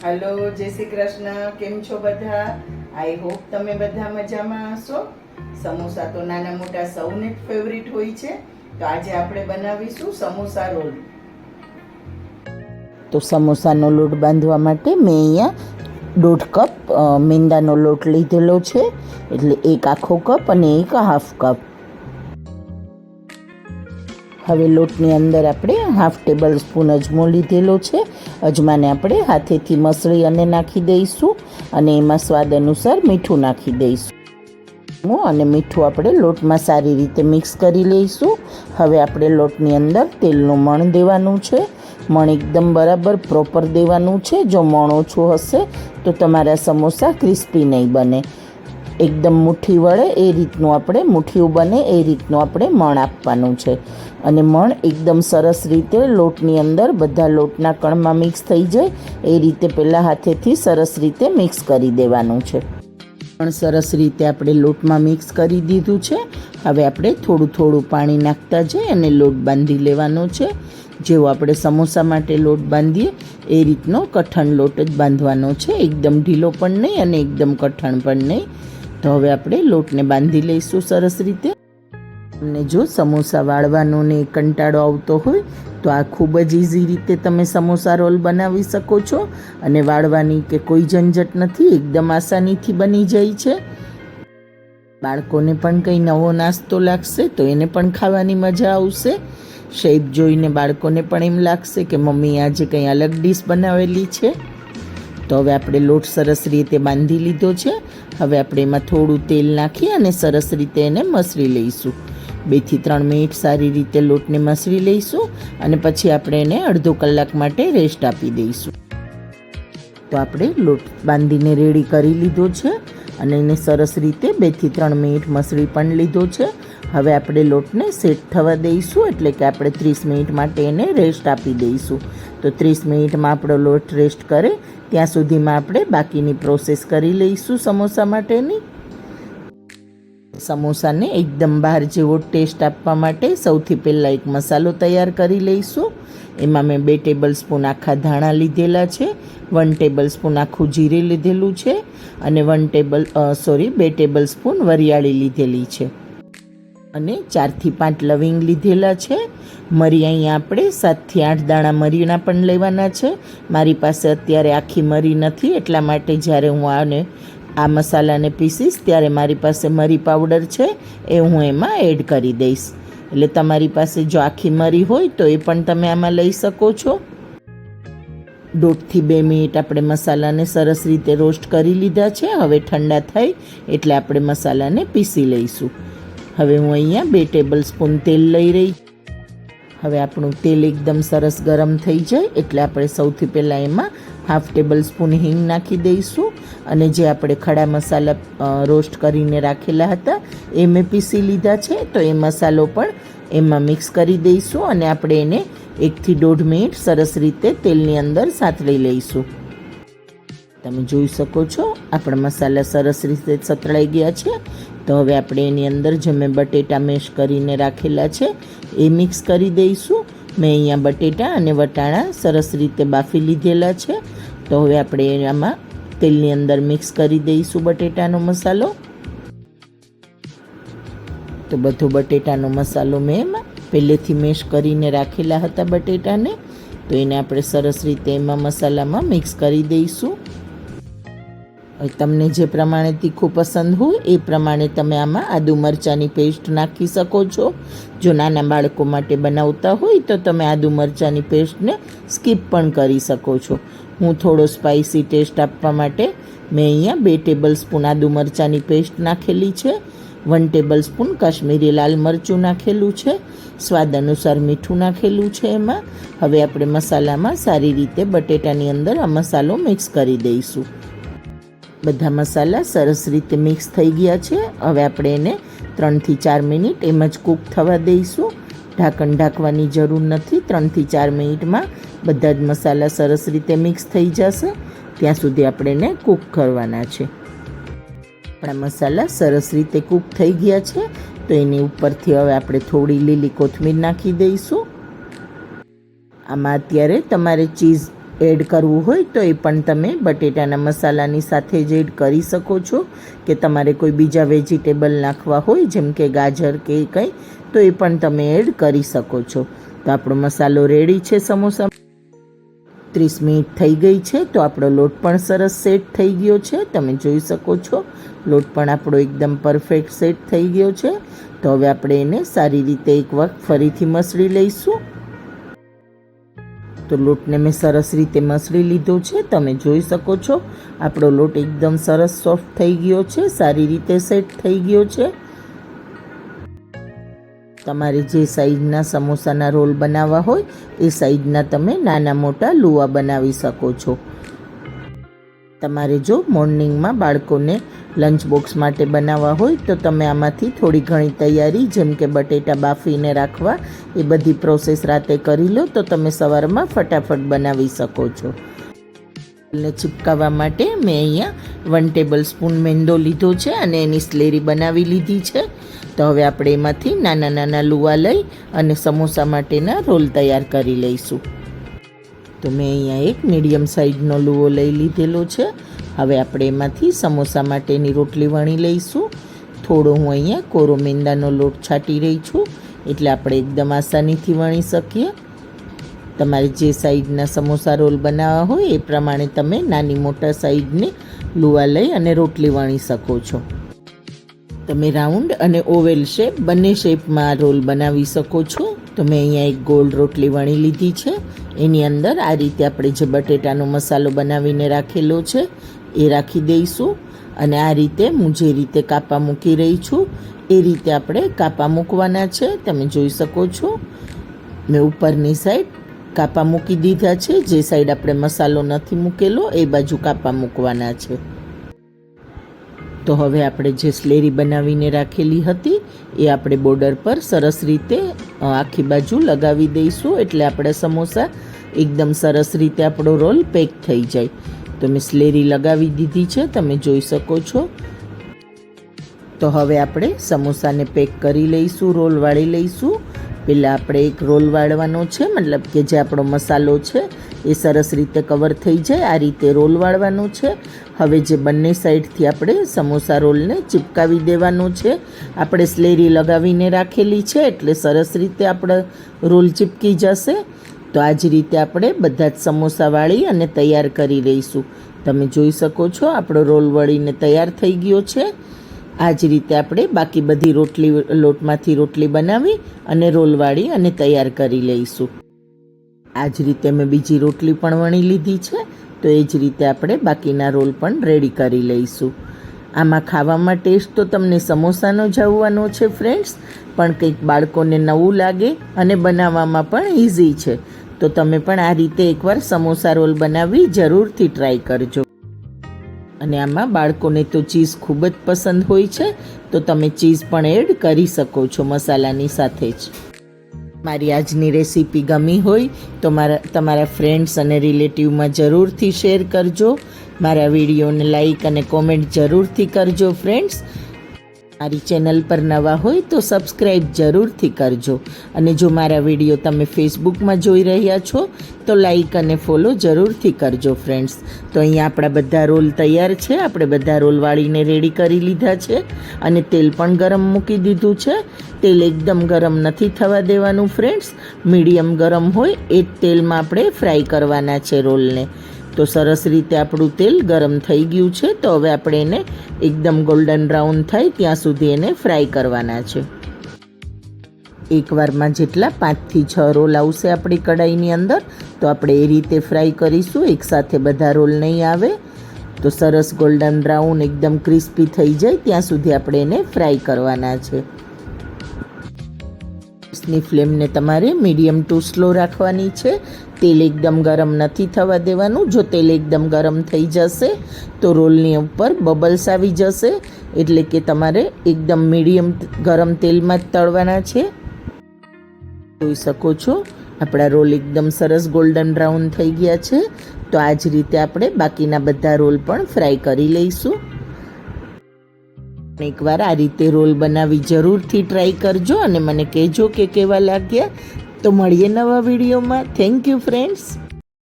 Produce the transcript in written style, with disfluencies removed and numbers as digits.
Hello जय श्री कृष्ण। केम छो बधा? आई होप तमे बधा मजामां हशो। समोसा तो नाना मोटा सौने फेवरेट होय छे, तो आज आपणे बनावीशुं समोसा रोल। तो समोसानो लोट बांधवा माटे मैं अहींया 1.5 कप मैंदानो लोट लीधेलो छे, एटले 1 आखो कप अने 1 हाफ कप। हवे लोटनी अंदर आपणे 1/2 टेबल स्पून अजमो लीधेलो छे। अजमाने आपणे हाथेथी मसળી અને નાખી દઈશું અને એમાં સ્વાદ અનુસાર મીઠું નાખી દઈશું અને મીઠું આપણે લોટમાં સારી રીતે મિક્સ કરી લઈશું। હવે આપણે લોટની અંદર તેલનું મણ દેવાનું છે। મણ એકદમ બરાબર પ્રોપર દેવાનું છે। જો મણ ઓછું હશે તો તમારા સમોસા ક્રિસ્પી નહીં બને। એકદમ મુઠ્ઠી વળે એ રીતનું આપણે મુઠ્ઠીઓ બને એ રીતનું આપણે મણ આપવાનું છે અને મણ એકદમ સરસ રીતે લોટની અંદર બધા લોટના કણમાં મિક્સ થઈ જાય એ રીતે પહેલાં હાથેથી સરસ રીતે મિક્સ કરી દેવાનું છે। પણ સરસ રીતે આપણે લોટમાં મિક્સ કરી દીધું છે। હવે આપણે થોડું થોડું પાણી નાખતા જઈએ અને લોટ બાંધી લેવાનો છે। જેવો આપણે સમોસા માટે લોટ બાંધીએ એ રીતનો કઠણ લોટ જ બાંધવાનો છે, એકદમ ઢીલો પણ નહીં અને એકદમ કઠણ પણ નહીં। તો હવે આપણે લોટને બાંધી લઈશું સરસ રીતે। તમને જો સમોસા વાળવાનો ને કંટાળો આવતો હોય તો આ ખૂબ જ ઇઝી રીતે તમે સમોસા રોલ બનાવી શકો છો અને વાળવાની કે કોઈ ઝંઝટ નથી, એકદમ આસાનીથી બની જાય છે। બાળકોને પણ કંઈ નવો નાસ્તો લાગશે તો એને પણ ખાવાની મજા આવશે। શેપ જોઈને બાળકોને પણ એમ લાગશે કે મમ્મી આજે કંઈ અલગ ડીશ બનાવેલી છે। તો હવે આપણે લોટ સરસ રીતે બાંધી લીધો છે। હવે આપણે એમાં થોડું તેલ નાખી અને સરસ રીતે એને મસળી લઈશું। 2 થી 3 મિનિટ સારી રીતે લોટને મસળી લઈશું અને પછી આપણે એને અડધો કલાક માટે રેસ્ટ આપી દઈશું। તો આપણે લોટ બાંધીને રેડી કરી લીધો છે અને એને સરસ રીતે 2 થી 3 મિનિટ મસળી પણ લીધો છે। હવે આપણે લોટને સેટ થવા દઈશું, એટલે કે આપણે 30 મિનિટ માટે એને રેસ્ટ આપી દઈશું। તો 30 મિનિટમાં આપણો લોટ રેસ્ટ કરે ત્યાં સુધીમાં આપણે બાકીની પ્રોસેસ કરી લઈશું સમોસા માટેની। સમોસાને એકદમ બહાર જેવો ટેસ્ટ આપવા માટે સૌથી પહેલાં એક મસાલો તૈયાર કરી લઈશું। એમાં મેં 2 ટેબલ સ્પૂન આખા ધાણા લીધેલા છે, 1 ટેબલ સ્પૂન આખું જીરું લીધેલું છે અને 2 ટેબલ સ્પૂન વરિયાળી લીધેલી છે અને 4 થી 5 લવિંગ લીધેલા છે। મરી અહીંયા આપણે 7 થી 8 દાણા મરીના પણ લેવાના છે। મારી પાસે અત્યારે આખી મરી નથી, એટલા માટે જ્યારે હું આ મસાલાને પીસીશ ત્યારે મારી પાસે મરી પાવડર છે એ હું એમાં એડ કરી દઈશ। એટલે તમારી પાસે જો આખી મરી હોય તો એ પણ તમે આમાં લઈ શકો છો। 1.5 થી 2 મિનિટ આપણે મસાલાને સરસ રીતે રોસ્ટ કરી લીધા છે। હવે ઠંડા થાય એટલે આપણે મસાલાને પીસી લઈશું। હવે હું અહીંયા 2 ટેબલ સ્પૂન તેલ લઈ રહી। હવે આપણું તેલ એકદમ સરસ ગરમ થઈ જાય એટલે આપણે સૌથી પહેલાં એમાં 1/2 ટેબલ સ્પૂન હિંગ નાખી દઈશું અને જે આપણે ખડા મસાલા રોસ્ટ કરીને રાખેલા હતા એ મેં પીસી લીધા છે, તો એ મસાલો પણ એમાં મિક્સ કરી દઈશું અને આપણે એને 1 થી 1.5 મિનિટ સરસ રીતે તેલની અંદર સાતળી લઈશું। તમે જોઈ શકો છો આપણા મસાલા સરસ રીતે સતળાઈ ગયા છે। તો હવે આપણે એની અંદર જે મેં બટેટા મેશ કરીને રાખેલા છે એ મિક્સ કરી દઈશું। મેં અહીંયા બટેટા અને વટાણા સરસ રીતે બાફી લીધેલા છે। તો હવે આપણે એમાં તેલની અંદર મિક્સ કરી દઈશું બટેટાનો મસાલો। તો બધો બટેટાનો મસાલો મેં એમાં પહેલેથી મેશ કરીને રાખેલા હતા બટેટાને, તો એને આપણે સરસ રીતે એમાં મસાલામાં મિક્સ કરી દઈશું। તમને જે પ્રમાણે તીખું પસંદ હોય એ પ્રમાણે તમે આમાં આદુ મરચાંની પેસ્ટ નાખી શકો છો। જો નાના બાળકો માટે બનાવતા હોય તો તમે આદુ મરચાંની પેસ્ટને સ્કીપ પણ કરી શકો છો। હું થોડો સ્પાઇસી ટેસ્ટ આપવા માટે મેં અહીંયા 2 ટેબલ સ્પૂન આદુ મરચાંની પેસ્ટ નાખેલી છે, 1 ટેબલ સ્પૂન કાશ્મીરી લાલ મરચું નાખેલું છે, સ્વાદ અનુસાર મીઠું નાખેલું છે એમાં। હવે આપણે મસાલામાં સારી રીતે બટેટાની અંદર આ મસાલો મિક્સ કરી દઈશું। બધા મસાલા સરસ રીતે મિક્સ થઈ ગયા છે। હવે આપણે એને 3 થી 4 મિનિટ એમ જ કૂક થવા દઈશું। ઢાંકણ ઢાંકવાની જરૂર નથી, 3 થી 4 મિનિટમાં બધા જ મસાલા સરસ રીતે મિક્સ થઈ જશે ત્યાં સુધી આપણે એને કૂક કરવાના છે। આપણા મસાલા સરસ રીતે કૂક થઈ ગયા છે, તો એની ઉપરથી હવે આપણે થોડી લીલી કોથમીર નાખી દઈશું। આમાં અત્યારે તમારે ચીઝ એડ કરવું હોય તો એ પણ તમે બટેટાના મસાલાની સાથે જ એડ કરી શકો છો, કે તમારે કોઈ બીજા વેજીટેબલ નાખવા હોય જેમ કે ગાજર કે કંઈ તો એ પણ તમે એડ કરી શકો છો. તો આપણો મસાલો રેડી છે. સમોસા 30 મિનિટ થઈ ગઈ છે તો આપણો લોટ પણ સરસ સેટ થઈ ગયો છે. તમે જોઈ શકો છો લોટ પણ આપણો એકદમ પરફેક્ટ સેટ થઈ ગયો છે. તો હવે આપણે એને સારી રીતે એક વખત ફરીથી મસળી લઈશું. તો લોટને મેં સરસ રીતે મસળી લીધો છે. તમે જોઈ શકો છો આપણો લોટ એકદમ સરસ સોફ્ટ થઈ ગયો છે, સારી રીતે સેટ થઈ ગયો છે. તમારે જે સાઈઝના સમોસાના રોલ બનાવવા હોય એ સાઈઝના તમે નાના મોટા લુવા બનાવી શકો છો. તમારે જો મોર્નિંગમાં બાળકોને લંચ બોક્સ માટે બનાવવા હોય તો તમે આમાંથી થોડી ઘણી તૈયારી જેમ કે બટેટા બાફીને રાખવા એ બધી પ્રોસેસ રાતે કરી લો તો તમે સવારમાં ફટાફટ બનાવી શકો છો. ને ચિપકાવવા માટે મેં અહીંયા 1 ટેબલ સ્પૂન મેંદો લીધો છે અને એની સ્લેરી બનાવી લીધી છે. તો હવે આપણે એમાંથી નાના નાના લુવા લઈ અને સમોસા માટેના રોલ તૈયાર કરી લઈશું. તો મેં અહીંયા એક મીડિયમ સાઇઝનો લુવો લઈ લીધેલો છે. હવે આપણે એમાંથી સમોસા માટેની રોટલી વણી લઈશું. થોડો હું અહીંયા કોરો મેંદાનો લોટ છાંટી રહી છું એટલે આપણે એકદમ આસાનીથી વણી શકીએ. તમારે જે સાઈઝના સમોસા રોલ બનાવવા હોય એ પ્રમાણે તમે નાની મોટા સાઈઝને લુવા લઈ અને રોટલી વણી શકો છો. તમે રાઉન્ડ અને ઓવેલ શેપ બંને શેપમાં રોલ બનાવી શકો છો. તો મેં અહીંયા એક ગોળ રોટલી વણી લીધી છે. એની અંદર આ રીતે આપણે જે બટેટાનો મસાલો બનાવીને રાખેલો છે એ રાખી દઈશું અને આ રીતે હું જે રીતે કાપા મૂકી રહી છું એ રીતે આપણે કાપા મૂકવાના છે. તમે જોઈ શકો છો મેં ઉપરની સાઈડ કાપા મૂકી દીધા છે. જે સાઈડ આપણે મસાલો નથી મૂકેલો એ બાજુ કાપા મૂકવાના છે. તો હવે આપણે જે સ્લેરી બનાવીને રાખેલી હતી એ આપણે બોર્ડર પર સરસ રીતે આખી બાજુ લગાવી દઈશું એટલે આપણે સમોસા એકદમ સરસ રીતે આપણો રોલ પેક થઈ જાય. તો મેં સ્લેરી લગાવી દીધી છે, તમે જોઈ શકો છો. તો હવે આપણે સમોસાને પેક કરી લઈશું, રોલ વાળી લઈશું. પહેલાં આપણે એક રોલ વાળવાનો છે, મતલબ કે જે આપણો મસાલો છે એ સરસ રીતે કવર થઈ જાય આ રીતે રોલ વાળવાનો છે. હવે જે બંને સાઈડથી આપણે સમોસા રોલને ચિપકાવી દેવાનો છે. આપણે સ્લેરી લગાવીને રાખેલી છે એટલે સરસ રીતે આપણો રોલ ચિપકી જશે. તો આ જ રીતે આપણે બધા જ સમોસા વાળી અને તૈયાર કરી લઈશું. તમે જોઈ શકો છો આપણો રોલ વળીને તૈયાર થઈ ગયો છે. આ જ રીતે આપણે બાકી બધી લોટમાંથી રોટલી બનાવી અને રોલ વાળી અને તૈયાર કરી લઈશું. આ જ રીતે મેં બીજી રોટલી પણ વણી લીધી છે. તો એ જ રીતે આપણે બાકીના રોલ પણ રેડી કરી લઈશું. આમાં ખાવામાં ટેસ્ટ તો તમને સમોસાનો જ આવવાનો છે ફ્રેન્ડ્સ, પણ કંઈક બાળકોને નવું લાગે અને બનાવવામાં પણ ઇઝી છે. તો તમે પણ આ રીતે એકવાર સમોસા રોલ બનાવી જરૂરથી ટ્રાય કરજો. અને આમાં બાળકોને તો ચીઝ ખૂબ જ પસંદ હોય છે તો તમે ચીઝ પણ એડ કરી શકો છો મસાલાની સાથે જ. મારી આજની રેસીપી ગમી હોય તો તમારા ફ્રેન્ડ્સ અને રિલેટિવમાં જરૂરથી શેર કરજો. મારા વિડીયોને લાઈક અને કોમેન્ટ જરૂરથી કરજો ફ્રેન્ડ્સ. મારી ચેનલ પર નવા હોય તો સબસ્ક્રાઈબ જરૂરથી કરજો. અને જો મારા વિડીયો તમે ફેસબુકમાં જોઈ રહ્યા છો તો લાઈક અને ફોલો જરૂરથી કરજો ફ્રેન્ડ્સ. તો અહીંયા આપણા બધા રોલ તૈયાર છે. આપણે બધા રોલ વાળીને રેડી કરી લીધા છે અને તેલ પણ ગરમ મૂકી દીધું છે. તેલ એકદમ ગરમ નથી થવા દેવાનું ફ્રેન્ડ્સ, મીડિયમ ગરમ હોય એ જ તેલમાં આપણે ફ્રાય કરવાના છે રોલને. તો સરસ રીતે આપણું તેલ ગરમ થઈ ગયું છે. તો હવે આપણે એને એકદમ ગોલ્ડન બ્રાઉન થાય ત્યાં સુધી એને ફ્રાય કરવાના છે. એકવારમાં જેટલા 5 થી 6 રોલ આવશે આપણી કઢાઈની અંદર તો આપણે એ રીતે ફ્રાય કરીશું. એકસાથે બધા રોલ નહીં આવે. તો સરસ ગોલ્ડન બ્રાઉન એકદમ ક્રિસ્પી થઈ જાય ત્યાં સુધી આપણે એને ફ્રાય કરવાના છે. ગેસની ફ્લેમને તમારે મીડિયમ ટુ સ્લો રાખવાની છે. તેલ એકદમ ગરમ નથી થવા દેવાનું. જો તેલ એકદમ ગરમ થઈ જશે તો રોલની ઉપર બબલ્સ આવી જશે, એટલે કે તમારે એકદમ મીડિયમ ગરમ તેલમાં જ તળવાના છે. જોઈ શકો છો આપણા રોલ એકદમ સરસ ગોલ્ડન બ્રાઉન થઈ ગયા છે. તો આ જ રીતે આપણે બાકીના બધા રોલ પણ ફ્રાય કરી લઈશું. એકવાર આ રીતે રોલ બનાવી જરૂરથી ટ્રાય કરજો અને મને કહેજો કે કેવા લાગ્યા. તો મળીએ નવા વિડીયોમાં. Thank you friends.